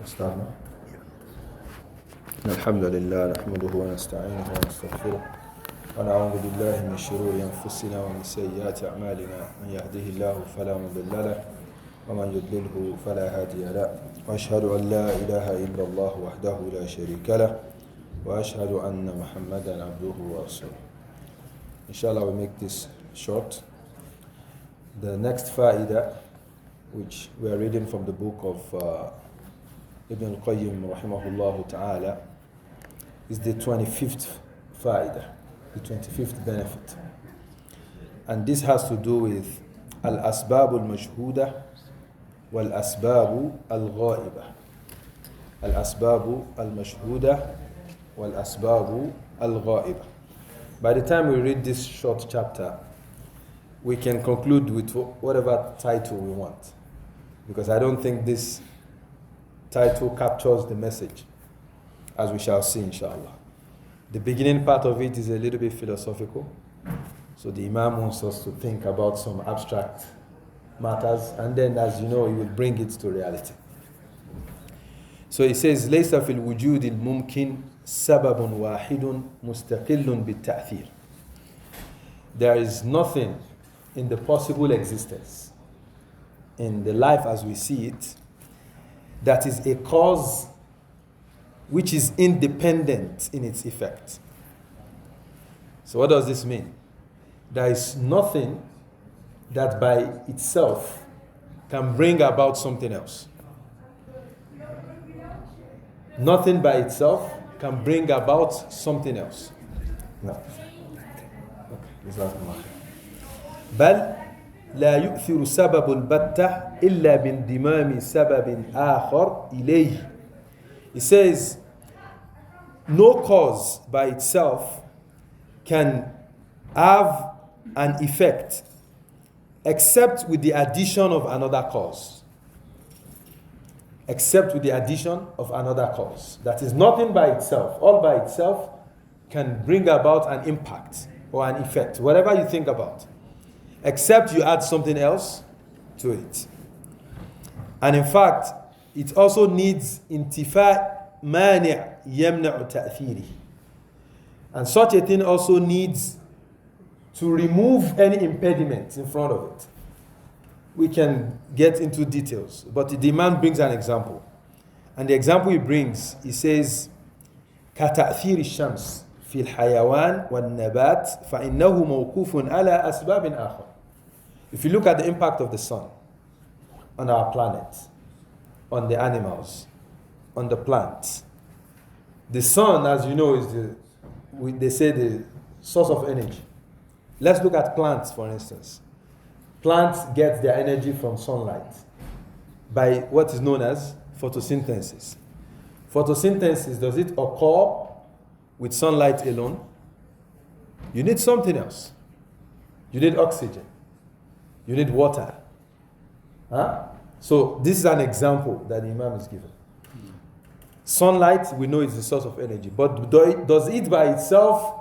استاذنا الحمد لله نحمده ونستعينه ونستغفره ونعوذ بالله من شرور انفسنا ومن سيئات اعمالنا من يهده الله فلا مضل له ومن يضلله فلا هادي له واشهد ان لا اله الا الله وحده لا شريك له واشهد ان محمدا عبده ورسوله. Inshallah, we make this short. The next fa'idah, which we are reading from the book of Ibnul-Qayyim rahimahullah ta'ala, is the 25th fa'idah, the 25th benefit. And this has to do with al-asbab al-majhuda wal-asbab al-ghaiba. Al-asbab al-majhuda wal-asbab al-ghaiba. By the time we read this short chapter, we can conclude with whatever title we want, because I don't think this title captures the message, as we shall see inshallah. The beginning part of it is a little bit philosophical, so the Imam wants us to think about some abstract matters, and then, as you know, he will bring it to reality. So he says, ليس في الوجود الممكن سبب واحد مستقل بالتأثير. There is nothing in the possible existence, in the life as we see it, that is a cause which is independent in its effect. So what does this mean? There is nothing that by itself can bring about something else. Nothing by itself can bring about something else. No. بل لا يؤثر سبب البتة إلا بانضمام سبب آخر إليه. It says, no cause by itself can have an effect except with the addition of another cause. Except with the addition of another cause. That is, nothing by itself, all by itself, can bring about an impact or an effect, whatever you think about, except you add something else to it. And in fact, it also needs intifa' mani' yamna'u ta'thiri. And such a thing also needs to remove any impediment in front of it. We can get into details, but the Imam brings an example. And the example he brings, he says, كَتَأْثِيرِ الشَّمْسِ فِي الْحَيَوَانِ وَالنَّبَاتِ فَإِنَّهُ مَوْقُوفٌ عَلَى أَسْبَابٍ آخَرٍ. If you look at the impact of the sun on our planet, on the animals, on the plants, the sun, as you know, is they say the source of energy. Let's look at plants, for instance. Plants get their energy from sunlight by what is known as photosynthesis. Photosynthesis, does it occur with sunlight alone? You need something else. You need oxygen. You need water. So this is an example that the Imam is given. Sunlight, we know, is the source of energy. But does it by itself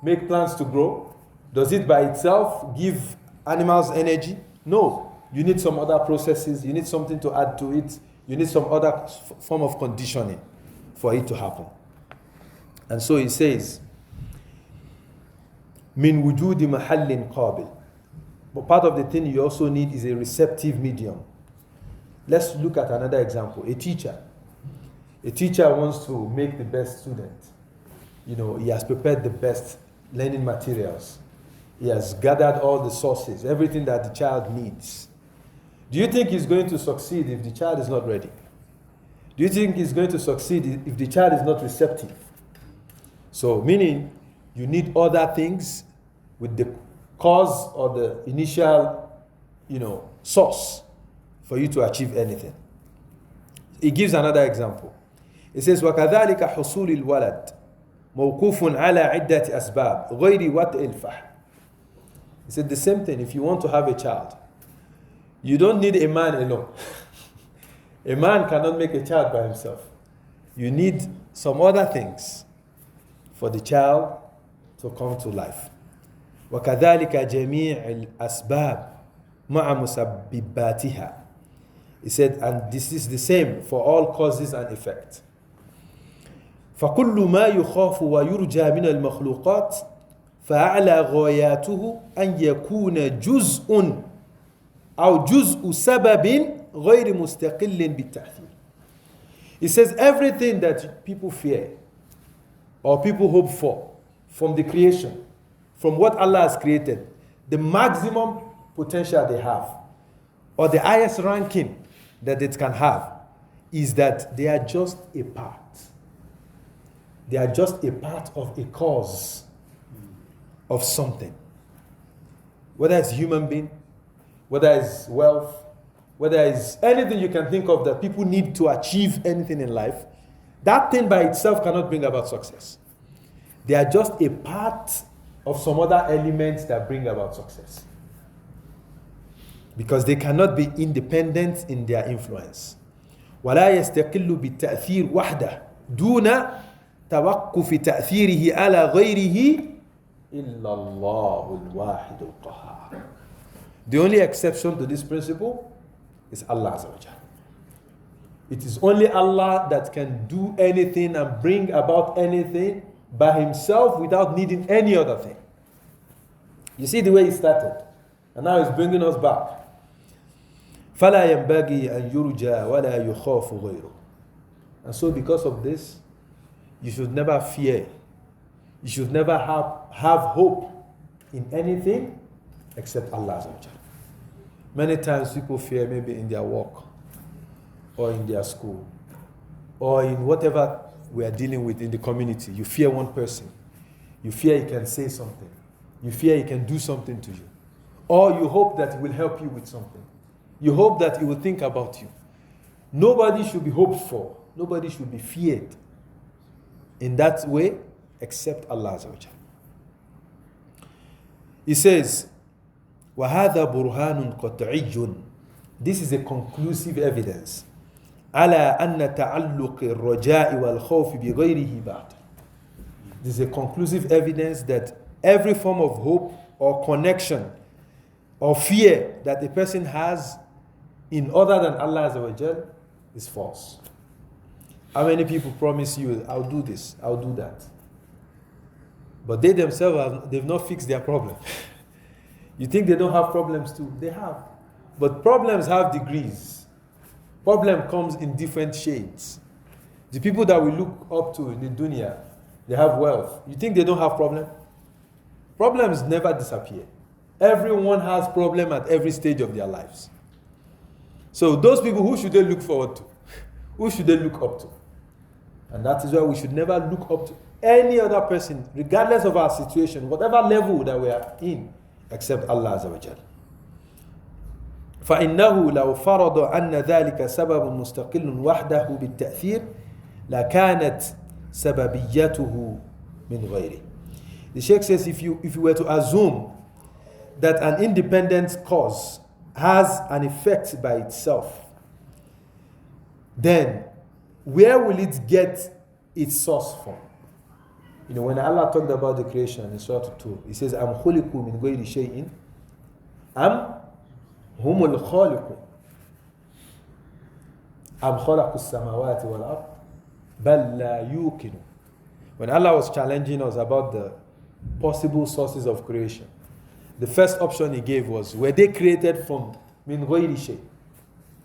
make plants to grow? Does it by itself give animals energy? No. You need some other processes. You need something to add to it. You need some other form of conditioning for it to happen. And so he says, min wujudi mahallin qabil. But part of the thing you also need is a receptive medium. Let's look at another example. A teacher. A teacher wants to make the best student. You know, he has prepared the best learning materials. He has gathered all the sources, everything that the child needs. Do you think he's going to succeed if the child is not ready? Do you think he's going to succeed if the child is not receptive? So, meaning, you need other things with the cause or the initial, source for you to achieve anything. He gives another example. He says, وَكَذَلِكَ حُصُولِ الْوَلَدِ مَوْقُوفٌ عَلَى عِدَّةِ أَسْبَابٍ غَيْرِ وَطْءِ الْفَحْمِ. He said the same thing. If you want to have a child, you don't need a man alone. A man cannot make a child by himself. You need some other things for the child to come to life. وَكَذَلِكَ جَمِيعِ الْأَسْبَابِ مَعَ مُسَبِّبَاتِهَا. He said, and this is the same for all causes and effects. فكل ما يخاف ويرجى من المخلوقات فأعلى غاياته أن يكون جزء أو جزء سبب غير مستقل بالتأثير. He says everything that people fear or people hope for from the creation, from what Allah has created, the maximum potential they have or the highest ranking that it can have is that they are just a part. They are just a part of a cause of something. Whether it's human being, whether it's wealth, whether it's anything you can think of that people need to achieve anything in life, that thing by itself cannot bring about success. They are just a part of some other elements that bring about success. Because they cannot be independent in their influence. ولا يستقل بالتأثير وحده دون توقف تأثيره على غيره إلا الله الواحد القهار. The only exception to this principle is Allah Azza wa Jalla. It is only Allah that can do anything and bring about anything by himself without needing any other thing. You see the way he started, and now he's bringing us back. فَلَا يَنْبَغِي أَنْ يُرْجَى وَلَا يُخَافُ غَيْرُهُ. And so because of this, you should never fear. You should never have hope in anything except Allah Azza wa Jalla. Many times people fear maybe in their work or in their school or in whatever we are dealing with in the community. You fear one person. You fear he can say something. You fear he can do something to you. Or you hope that he will help you with something. You hope that he will think about you. Nobody should be hoped for. Nobody should be feared in that way except Allah Azza wa Jalla. He says, وَهَذَا بُرْهَانٌ قَطْعِيٌّ. This is a conclusive evidence. عَلَى أَنَّ تَعَلُّقِ الرَّجَاءِ وَالْخَوْفِ بِغَيْرِهِ بَعْدٍ. This is a conclusive evidence that every form of hope or connection or fear that a person has in other than Allah Azza wa Jal is false. How many people promise you, I'll do this, I'll do that? But they themselves, they've not fixed their problem. You think they don't have problems too? They have. But problems have degrees. Problem comes in different shades. The people that we look up to in the dunya, they have wealth. You think they don't have problem? Problems never disappear. Everyone has problem at every stage of their lives. So those people, who should they look forward to? Who should they look up to? And that is why we should never look up to any other person, regardless of our situation, whatever level that we are in, except Allah Azza wa Jal. فإنه لو فرض أن ذلك سبب مستقل وحده بالتأثير لكانت سببيته من غيره. The Sheikh says if you were to assume that an independent cause has an effect by itself, then where will it get its source from? You know, when Allah talked about the creation in Surah 2, He says, "Am khuliqu min ghayri shay'in, am humul khaliqun, am khalaqu as-samawati wal ard, bal la yuqinu." When Allah was challenging us about the possible sources of creation, the first option He gave was, were they created from min ghayri shay,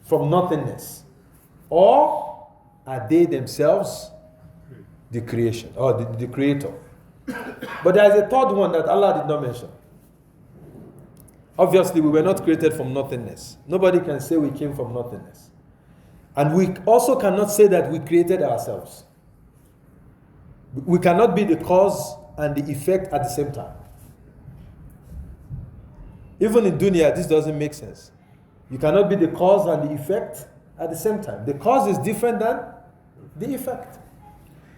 from nothingness, or are they themselves the creation or the creator? But there is a third one that Allah did not mention. Obviously, we were not created from nothingness. Nobody can say we came from nothingness. And we also cannot say that we created ourselves. We cannot be the cause and the effect at the same time. Even in dunya, this doesn't make sense. You cannot be the cause and the effect at the same time. The cause is different than the effect.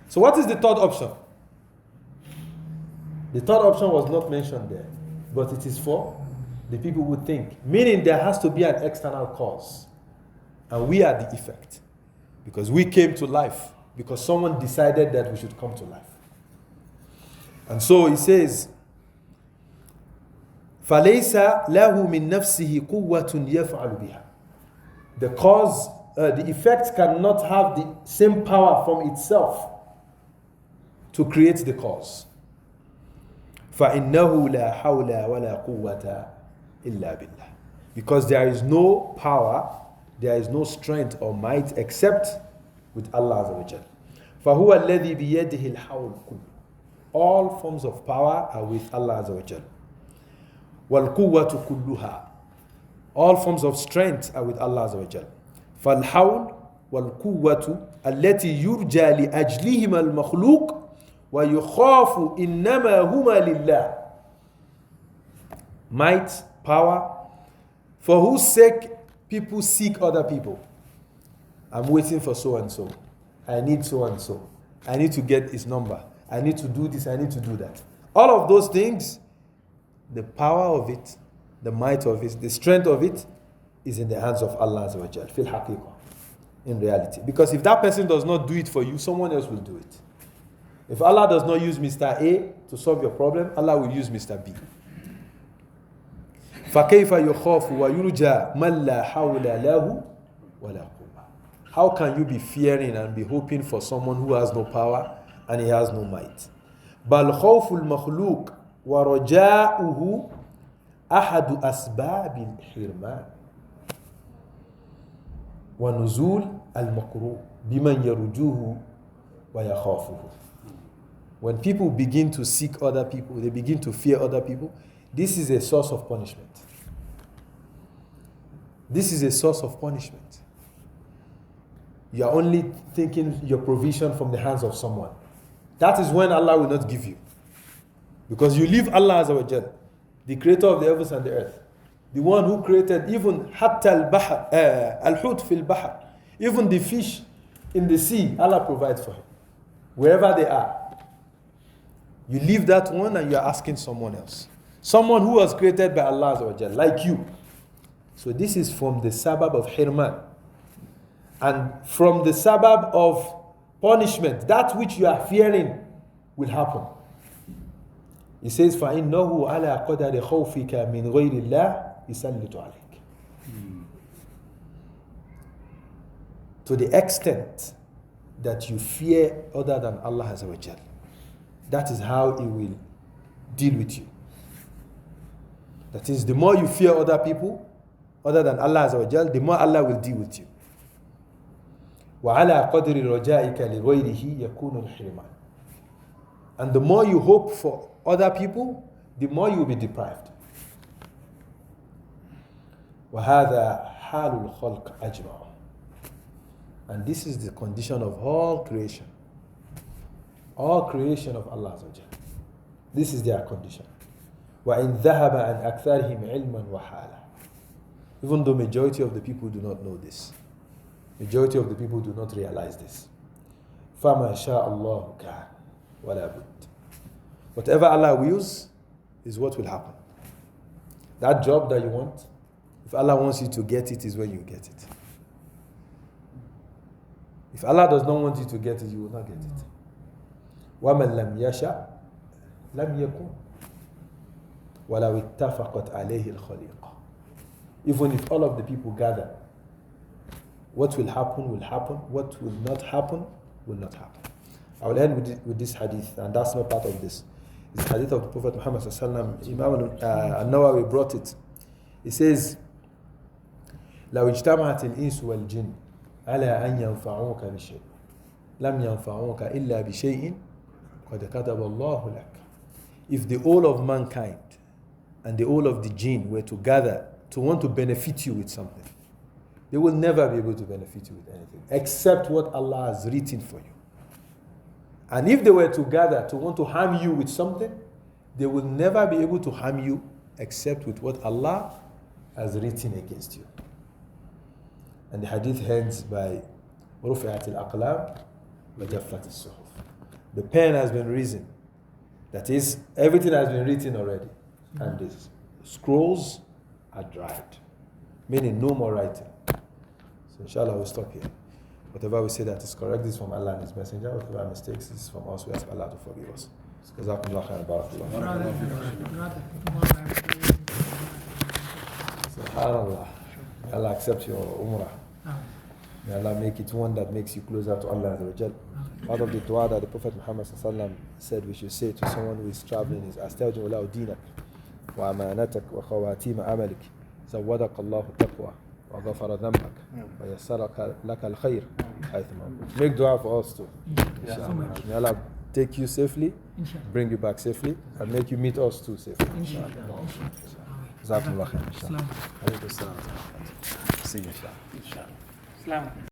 So what is the third option? The third option was not mentioned there, but it is for the people who think. Meaning there has to be an external cause. And we are the effect. Because we came to life. Because someone decided that we should come to life. And so he says, فَلَيْسَ لَهُ مِن نَفْسِهِ قُوَّةٌ يَفْعَلُ بِهَا. the cause, the effect cannot have the same power from itself to create the cause. فَإِنَّهُ لَا حَوْلَ وَلَا قُوَّةَ إِلَّا بِاللَّهِ. Because there is no power, there is no strength or might except with Allah Azza wa Jal. فَهُوَ الَّذِي بِيَدِهِ الْحَوْلُ كُلُّ. All forms of power are with Allah Azza wa Jal. وَالْقُوَّةُ كُلُّهَا. All forms of strength are with Allah Azza wa Jal. فَالْحَوْلُ وَالْقُوَّةُ الَّتِي يُرْجَى لِأَجْلِهِمَا الْمَخْلُوقُ وَيُخَافُ إِنَّمَا هُمَا لِلَّهِ. Might, power, for whose sake people seek other people. I'm waiting for so and so. I need so and so. I need to get his number. I need to do this. I need to do that. All of those things, the power of it, the might of it, the strength of it is in the hands of Allah Azza wa Jal. Fil haqiqah. In reality. Because if that person does not do it for you, someone else will do it. If Allah does not use Mr. A to solve your problem, Allah will use Mr. B. فَكَيْفَ يُخَافُ وَيُرْجَى مَنْ لَا حَوْلَ لَهُ وَلَا قُوَّةَ. How can you be fearing and be hoping for someone who has no power and he has no might? بَلْ خَوْفُ الْمَخْلُوقِ وَرَجَاؤُهُ أَحَدُ أَسْبَابِ الْحِرْمَانِ وَنُزُولِ الْمَكْرُوهِ بِمَنْ يَرُجُوهُ وَيَخَافُهُ. When people begin to seek other people, they begin to fear other people, this is a source of punishment. This is a source of punishment. You are only thinking your provision from the hands of someone. That is when Allah will not give you. Because you leave Allah Azza wa Jal, the creator of the heavens and the earth, the one who created even hatta al-bahr, al-hut fil bahr, even the fish in the sea, Allah provides for him. Wherever they are. You leave that one and you are asking someone else. Someone who was created by Allah Azza wa Jal, like you. So this is from the sabab of hirman. And from the sabab of punishment, that which you are fearing will happen. He says, فَإِنَّهُ عَلَىٰ قَدَرِ خَوْفِكَ مِنْ غَيْرِ اللَّهِ يُسَلِّطُ عَلَيْكَ. To the extent that you fear other than Allah Azza wa Jal, that is how He will deal with you. That is, the more you fear other people, other than Allah Azza wa Jal, the more Allah will deal with you. وَعَلَىٰ قَدْرِ رَجَائِكَ لِغَيْرِهِ يَكُونُ الْحِرْمَانِ. And the more you hope for other people, the more you will be deprived. وَهَذَا حَالُ الْخَلْقِ أَجْمَعُ. And this is the condition of all creation. All creation of Allah Azza wa Jal. This is their condition. وَإِنْ ذَهَبَ عَنْ أَكْثَرِهِمْ عِلْمًا وَحَالًا. Even though majority of the people do not know this. Majority of the people do not realize this. فَمَا شَاءَ اللَّهُ كَانَ وَلَا بُدَّ. Whatever Allah wills is what will happen. That job that you want, if Allah wants you to get it, is when you get it. If Allah does not want you to get it, you will not get it. وَمَنْ لَمْ يَشَأْ لَمْ يَكُنْ وَلَوْ اتَّفَقَتْ عَلَيْهِ الْخَلِيقَةُ. Even if all of the people gather, what will happen will happen. What will not happen will not happen. I will end with this hadith, and that's not part of this. It's the hadith of the Prophet Muhammad sallallahu alaihi wasallam. Imam An-Nawawi brought it. He says, لو اجتمعت الإنس والجن على أن ينفعوك بشيء لم ينفعوك إلا بشيء قد كتب الله لك. If the whole of mankind and the whole of the jinn were to gather to want to benefit you with something, they will never be able to benefit you with anything except what Allah has written for you. And if they were to gather to want to harm you with something, they will never be able to harm you except with what Allah has written against you. And the hadith ends by رُفِعَتِ الْأَقْلَامِ وَجَفَّتِ الصُّحُفِ. The pen has been risen. That is, everything has been written already. And the scrolls are dried. Meaning no more writing. So inshallah we'll stop here. Whatever we say that is correct is from Allah and His Messenger. Whatever mistakes is from us, we ask Allah to forgive us. Jazakumu khairan. Subhanallah. Allah accept your umrah. May Allah make it one that makes you closer to Allah Azza wa Jal. Part of the dua that the Prophet Muhammad sallallahu said we should say to someone who is traveling is Astawjin lahu dinak wa amanatak wa khawatima amalik zawadak Allahu taqwa wa ghafara dhanbak wa yassaraka laka al-khair haythuma. Make dua for us too. Inshallah. May Allah take you safely, bring you back safely, and make you meet us too safely. Inshallah. Jazakumullah khair. Inshallah. See you inshallah.